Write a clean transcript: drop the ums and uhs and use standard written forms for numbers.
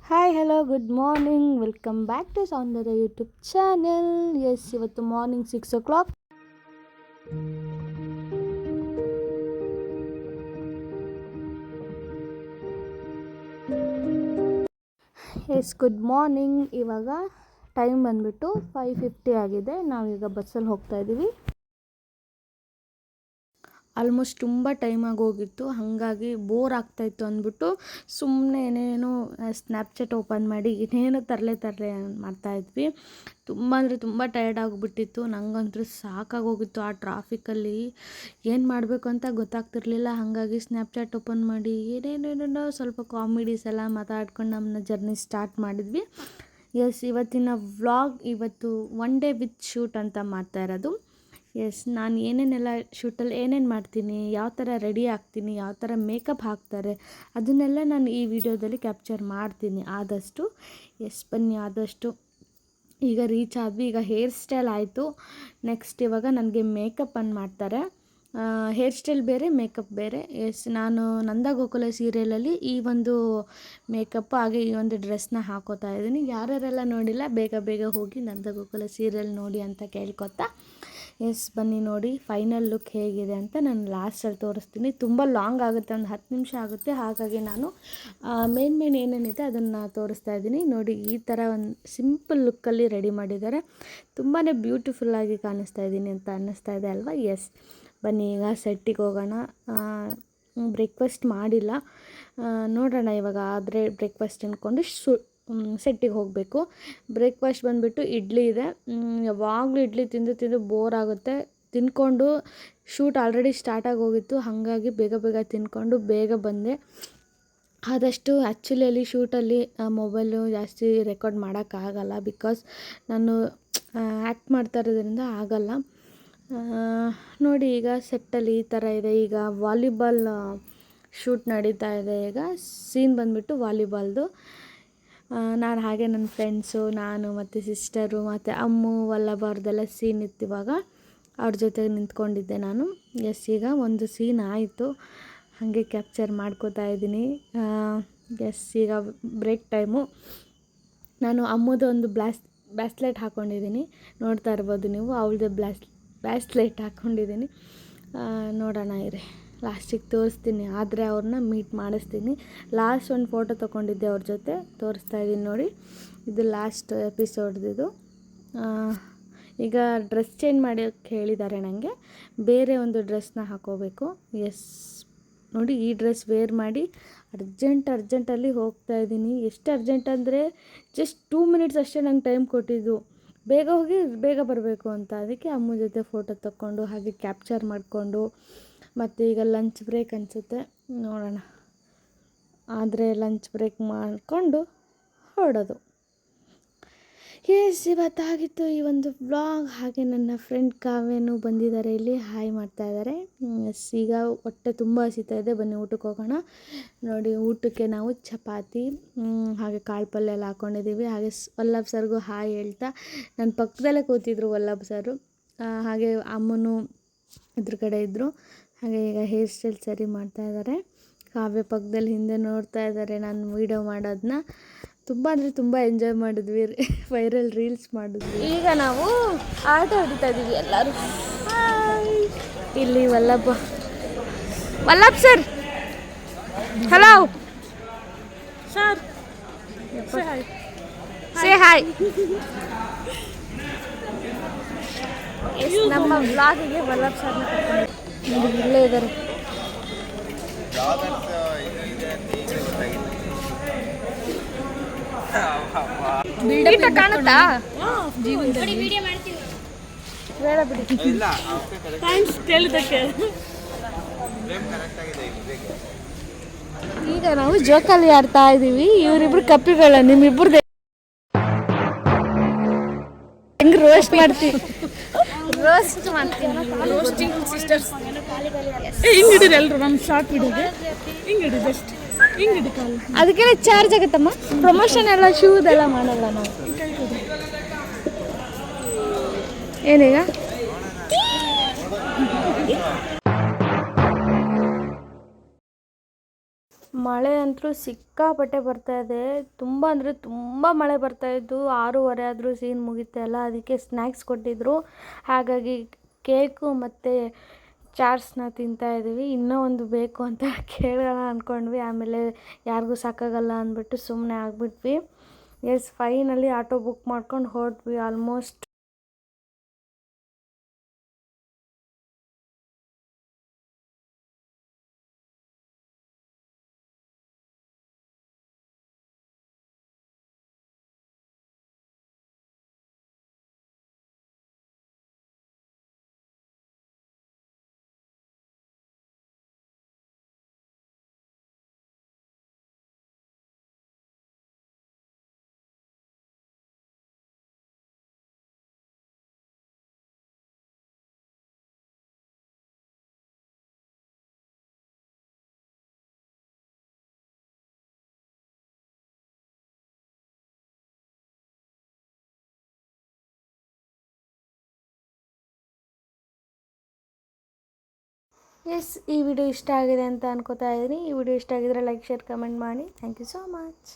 Hi hello good morning welcome back to Soundarya YouTube channel. Yes, ಇವತ್ತು morning 6 o'clock. Yes, good morning. ಇವಾಗ time ಬಂದುಬಿಟ್ಟು 5:50 ಆಗಿದೆ. ನಾವೀಗ ಬಸ್ಸಲ್ಲಿ ಹೋಗ್ತಾ ಇದ್ದೀವಿ. ಆಲ್ಮೋಸ್ಟ್ ತುಂಬ ಟೈಮ್ ಆಗೋಗಿತ್ತು, ಹಾಗಾಗಿ ಬೋರ್ ಆಗ್ತಾಯಿತ್ತು ಅಂದ್ಬಿಟ್ಟು ಸುಮ್ಮನೆ ಏನೇನೋ ಸ್ನ್ಯಾಪ್ಚಾಟ್ ಓಪನ್ ಮಾಡಿ ಏನೇನೋ ತರಲೆ ಮಾಡ್ತಾಯಿದ್ವಿ. ತುಂಬ ಅಂದರೆ ತುಂಬ ಟಯರ್ಡ್ ಆಗಿಬಿಟ್ಟಿತ್ತು. ನನಗಂತೂ ಸಾಕಾಗೋಗಿತ್ತು. ಆ ಟ್ರಾಫಿಕಲ್ಲಿ ಏನು ಮಾಡಬೇಕು ಅಂತ ಗೊತ್ತಾಗ್ತಿರ್ಲಿಲ್ಲ. ಹಾಗಾಗಿ ಸ್ನ್ಯಾಪ್ಚಾಟ್ ಓಪನ್ ಮಾಡಿ ಏನೇನೇನೋ ಸ್ವಲ್ಪ ಕಾಮಿಡೀಸ್ ಎಲ್ಲ ಮಾತಾಡ್ಕೊಂಡು ನಮ್ಮ ಜರ್ನಿ ಸ್ಟಾರ್ಟ್ ಮಾಡಿದ್ವಿ. ಎಸ್, ಇವತ್ತಿನ ವ್ಲಾಗ್ ಇವತ್ತು ಒನ್ ಡೇ ವಿತ್ ಶೂಟ್ ಅಂತ ಮಾಡ್ತಾ ಇರೋದು. ಎಸ್, ನಾನು ಏನೇನೆಲ್ಲ ಶೂಟಲ್ಲಿ ಏನೇನು ಮಾಡ್ತೀನಿ, ಯಾವ ಥರ ರೆಡಿ ಆಗ್ತೀನಿ, ಯಾವ ಥರ ಮೇಕಪ್ ಹಾಕ್ತಾರೆ, ಅದನ್ನೆಲ್ಲ ನಾನು ಈ ವಿಡಿಯೋದಲ್ಲಿ ಕ್ಯಾಪ್ಚರ್ ಮಾಡ್ತೀನಿ ಆದಷ್ಟು. ಎಸ್, ಬನ್ನಿ. ಆದಷ್ಟು ಈಗ ರೀಚ್ ಆದ್ವಿ. ಈಗ ಹೇರ್ ಸ್ಟೈಲ್ ಆಯಿತು. ನೆಕ್ಸ್ಟ್ ಇವಾಗ ನನಗೆ ಮೇಕಪ್ಪನ್ನು ಮಾಡ್ತಾರೆ. ಹೇರ್ ಸ್ಟೈಲ್ ಬೇರೆ, ಮೇಕಪ್ ಬೇರೆ. ಎಸ್, ನಾನು ನಂದ ಗೋಕುಲ ಸೀರಿಯಲಲ್ಲಿ ಈ ಒಂದು ಮೇಕಪ್ ಹಾಗೆ ಈ ಒಂದು ಡ್ರೆಸ್ನ ಹಾಕೋತಾ ಇದ್ದೀನಿ. ಯಾರ್ಯಾರೆಲ್ಲ ನೋಡಿಲ್ಲ ಬೇಗ ಹೋಗಿ ನಂದ ಗೋಕುಲ ಸೀರಿಯಲ್ ನೋಡಿ ಅಂತ ಕೇಳ್ಕೊತಾ. ಎಸ್, ಬನ್ನಿ ನೋಡಿ ಫೈನಲ್ ಲುಕ್ ಹೇಗಿದೆ ಅಂತ ನಾನು ಲಾಸ್ಟಲ್ಲಿ ತೋರಿಸ್ತೀನಿ. ತುಂಬ ಲಾಂಗ್ ಆಗುತ್ತೆ, ಒಂದು 10 ನಿಮಿಷ ಆಗುತ್ತೆ. ಹಾಗಾಗಿ ನಾನು ಮೇನ್ ಏನೇನಿದೆ ಅದನ್ನು ತೋರಿಸ್ತಾ ಇದ್ದೀನಿ. ನೋಡಿ, ಈ ಥರ ಒಂದು ಸಿಂಪಲ್ ಲುಕ್ಕಲ್ಲಿ ರೆಡಿ ಮಾಡಿದ್ದಾರೆ. ತುಂಬಾ ಬ್ಯೂಟಿಫುಲ್ಲಾಗಿ ಕಾಣಿಸ್ತಾ ಇದ್ದೀನಿ ಅಂತ ಅನ್ನಿಸ್ತಾ ಇದೆ ಅಲ್ವಾ? ಎಸ್, ಬನ್ನಿ ಈಗ ಸೆಟ್ಟಿಗೆ ಹೋಗೋಣ. ಬ್ರೇಕ್ಫಾಸ್ಟ್ ಮಾಡಿಲ್ಲ, ನೋಡೋಣ ಇವಾಗ ಆದರೆ ಬ್ರೇಕ್ಫಾಸ್ಟ್ ಅಂದ್ಕೊಂಡು ಸೆಟ್ಟಿಗೆ ಹೋಗಬೇಕು. ಬ್ರೇಕ್ಫಾಸ್ಟ್ ಬಂದುಬಿಟ್ಟು ಇಡ್ಲಿ ಇದೆ. ಯಾವಾಗಲೂ ಇಡ್ಲಿ ತಿಂದು ಬೋರ್ ಆಗುತ್ತೆ. ತಿಂದ್ಕೊಂಡು ಶೂಟ್ ಆಲ್ರೆಡಿ ಸ್ಟಾರ್ಟ್ ಆಗೋಗಿತ್ತು, ಹಾಗಾಗಿ ಬೇಗ ತಿಂದ್ಕೊಂಡು ಬೇಗ ಬಂದೆ. ಆದಷ್ಟು ಆ್ಯಕ್ಚುಲಿ ಅಲ್ಲಿ ಶೂಟಲ್ಲಿ ಮೊಬೈಲು ಜಾಸ್ತಿ ರೆಕಾರ್ಡ್ ಮಾಡೋಕ್ಕಾಗಲ್ಲ, ಬಿಕಾಸ್ ನಾನು ಆ್ಯಕ್ಟ್ ಮಾಡ್ತಾ ಇರೋದ್ರಿಂದ ಆಗಲ್ಲ. ನೋಡಿ, ಈಗ ಸೆಟ್ಟಲ್ಲಿ ಈ ಥರ ಇದೆ. ಈಗ ವಾಲಿಬಾಲ್ ಶೂಟ್ ನಡೀತಾ ಇದೆ. ಈಗ ಸೀನ್ ಬಂದುಬಿಟ್ಟು ವಾಲಿಬಾಲ್ದು. ನಾನು ಹಾಗೆ ನನ್ನ ಫ್ರೆಂಡ್ಸು, ನಾನು ಮತ್ತು ಸಿಸ್ಟರು ಮತ್ತು ಅಮ್ಮು ವಲ್ಲಭವ್ರದ್ದೆಲ್ಲ ಸೀನ್ ಇತ್ತು. ಇವಾಗ ಅವ್ರ ಜೊತೆಗೆ ನಿಂತ್ಕೊಂಡಿದ್ದೆ ನಾನು. ಎಸ್, ಈಗ ಒಂದು ಸೀನ್ ಆಯಿತು, ಹಾಗೆ ಕ್ಯಾಪ್ಚರ್ ಮಾಡ್ಕೋತಾ ಇದ್ದೀನಿ. ಎಸ್, ಈಗ ಬ್ರೇಕ್ ಟೈಮು. ನಾನು ಅಮ್ಮದು ಒಂದು ಬ್ಯಾಸ್ಲೆಟ್ ಹಾಕ್ಕೊಂಡಿದ್ದೀನಿ, ನೋಡ್ತಾ ಇರ್ಬೋದು ನೀವು. ಅವಳದು ಬ್ಯಾಸ್ಲೆಟ್ ಹಾಕ್ಕೊಂಡಿದ್ದೀನಿ. ನೋಡೋಣ ಇರಿ, ಲಾಸ್ಟಿಗೆ ತೋರಿಸ್ತೀನಿ. ಆದರೆ ಅವ್ರನ್ನ ಮೀಟ್ ಮಾಡಿಸ್ತೀನಿ. ಲಾಸ್ಟ್ ಒಂದು ಫೋಟೋ ತೊಗೊಂಡಿದ್ದೆ ಅವ್ರ ಜೊತೆ, ತೋರಿಸ್ತಾ ಇದ್ದೀನಿ ನೋಡಿ. ಇದು ಲಾಸ್ಟ್ ಎಪಿಸೋಡ್ದಿದು. ಈಗ ಡ್ರೆಸ್ ಚೇಂಜ್ ಮಾಡೋಕ್ಕೆ ಹೇಳಿದ್ದಾರೆ ನನಗೆ. ಬೇರೆ ಒಂದು ಡ್ರೆಸ್ನ ಹಾಕೋಬೇಕು. ಎಸ್, ನೋಡಿ, ಈ ಡ್ರೆಸ್ ವೇರ್ ಮಾಡಿ ಅರ್ಜೆಂಟಲ್ಲಿ ಹೋಗ್ತಾ ಇದ್ದೀನಿ. ಎಷ್ಟು ಅರ್ಜೆಂಟ್ ಅಂದರೆ ಜಸ್ಟ್ 2 ಮಿನಿಟ್ಸ್ ಅಷ್ಟೇ ನಂಗೆ ಟೈಮ್ ಕೊಟ್ಟಿದ್ದು. ಬೇಗ ಹೋಗಿ ಬೇಗ ಬರಬೇಕು ಅಂತ. ಅದಕ್ಕೆ ಅಮ್ಮ ಜೊತೆ ಫೋಟೋ ತಕ್ಕೊಂಡು ಹಾಗೆ ಕ್ಯಾಪ್ಚರ್ ಮಾಡಿಕೊಂಡು, ಮತ್ತು ಈಗ ಲಂಚ್ ಬ್ರೇಕ್ ಅನಿಸುತ್ತೆ, ನೋಡೋಣ. ಆದರೆ ಲಂಚ್ ಬ್ರೇಕ್ ಮಾಡಿಕೊಂಡು ಹೊರಡೋದು. ಎಸ್, ಇವತ್ತಾಗಿತ್ತು ಈ ಒಂದು ವ್ಲಾಗ್. ಹಾಗೆ ನನ್ನ ಫ್ರೆಂಡ್ ಕಾವ್ಯನೂ ಬಂದಿದ್ದಾರೆ, ಇಲ್ಲಿ ಹಾಯ್ ಮಾಡ್ತಾ ಇದ್ದಾರೆ. ಎಸ್, ಈಗ ಹೊಟ್ಟೆ ತುಂಬ ಹಸಿತಾ ಇದೆ. ಬನ್ನಿ ಊಟಕ್ಕೆ ಹೋಗೋಣ. ನೋಡಿ, ಊಟಕ್ಕೆ ನಾವು ಚಪಾತಿ ಹಾಗೆ ಕಾಳು ಪಲ್ಯ ಎಲ್ಲ ಹಾಕ್ಕೊಂಡಿದ್ದೀವಿ. ಹಾಗೆ ವಲ್ಲಭ್ ಸರ್ಗೂ ಹಾಯ್ ಹೇಳ್ತಾ, ನನ್ನ ಪಕ್ಕದಲ್ಲೇ ಕೂತಿದ್ರು ವಲ್ಲಭ್ ಸರು. ಹಾಗೆ ಅಮ್ಮನೂ ಎದುರುಗಡೆ ಇದ್ದರು. ಹಾಗೆ ಈಗ ಹೇರ್ ಸ್ಟೈಲ್ ಸರಿ ಮಾಡ್ತಾ ಇದ್ದಾರೆ. ಕಾವ್ಯ ಪಕ್ಕದಲ್ಲಿ ಹಿಂದೆ ನೋಡ್ತಾ ಇದ್ದಾರೆ ನಾನು ವೀಡಿಯೋ ಮಾಡೋದನ್ನ. ತುಂಬ ಅಂದರೆ ತುಂಬ ಎಂಜಾಯ್ ಮಾಡಿದ್ವಿ, ವೈರಲ್ ರೀಲ್ಸ್ ಮಾಡಿದ್ವಿ. ಈಗ ನಾವು ಆಟ ಹೊಡಿತಾ ಇದ್ದೀವಿ ಎಲ್ಲರೂ. ಇಲ್ಲಿ Vallabh sir, hello sir, say hi. ನಮ್ಮ ವ್ಲಾಗಿಗೆ ವಲ್ಲಭ್ ಸರ್ನ ನೋಡಿ, ಇಲ್ಲೇ ಇದ್ದಾರೆ. ಕಾಣುತ್ತಾ? ಬೇಡ ಬಿಡಿ, ಥ್ಯಾಂಕ್ಸ್ ಕೇಳಿದ್ದಕ್ಕೆ. ಈಗ ನಾವು ಜೋಕಾಲಿ ಆಡ್ತಾ ಇದ್ದೀವಿ. ಇವರಿಬ್ರು ಕಪ್ಪಿಗಳ, ನಿಮ್ಮಿಬ್ಬರದೇ ಹೆಂಗೆ ರೋಸ್ಟ್ ಮಾಡ್ತೀನಿ. Roasting sisters. ಹಿಂಗಿಡಿರಿ ಎಲ್ಲರೂ ನಮ್ಮ ಶಾರ್ಟ್ ವಿಡಿಯೋಗೆ. ಹಿಂಗಿಡಿ, ಜಸ್ಟ್ ಹಿಂಗಿಡಿ ಕಾಲು. ಅದಕ್ಕೆಲ್ಲ ಚಾರ್ಜ್ ಆಗುತ್ತಮ್ಮ. ಪ್ರಮೋಷನ್ ಎಲ್ಲ ಶೂದೆಲ್ಲ ಮಾಡಲ್ಲ ನಾವು. ಏನೀಗ ಮಳೆ ಅಂತೂ ಸಿಕ್ಕಾಪಟ್ಟೆ ಬರ್ತಾಯಿದೆ. ತುಂಬ ಅಂದರೆ ತುಂಬ ಮಳೆ ಬರ್ತಾಯಿದ್ದು. 6:30 ಆದರೂ ಸೀನ್ ಮುಗಿತಾ ಇಲ್ಲ. ಅದಕ್ಕೆ ಸ್ನ್ಯಾಕ್ಸ್ ಕೊಟ್ಟಿದ್ದರು. ಹಾಗಾಗಿ ಕೇಕು ಮತ್ತು ಚಾಟ್ಸ್ನ ತಿಂತಾಯಿದ್ದೀವಿ. ಇನ್ನೂ ಒಂದು ಬೇಕು ಅಂತ ಕೇಳೋಣ ಅಂದ್ಕೊಂಡ್ವಿ. ಆಮೇಲೆ ಯಾರಿಗೂ ಸಾಕಾಗಲ್ಲ ಅಂದ್ಬಿಟ್ಟು ಸುಮ್ಮನೆ ಆಗಿಬಿಟ್ವಿ. ಎಸ್, ಫೈನಲಿ ಆಟೋ ಬುಕ್ ಮಾಡ್ಕೊಂಡು ಹೊರಟ್ವಿ. ಆಲ್ಮೋಸ್ಟ್ ಎಸ್, ಈ ವಿಡಿಯೋ ಇಷ್ಟ ಆಗಿದೆ ಅಂತ ಅನ್ಕೋತಾ ಇದ್ದೀನಿ. ಈ ವಿಡಿಯೋ ಇಷ್ಟ ಆಗಿದ್ರೆ ಲೈಕ್, ಶೇರ್, ಕಮೆಂಟ್ ಮಾಡಿ. Thank you so much.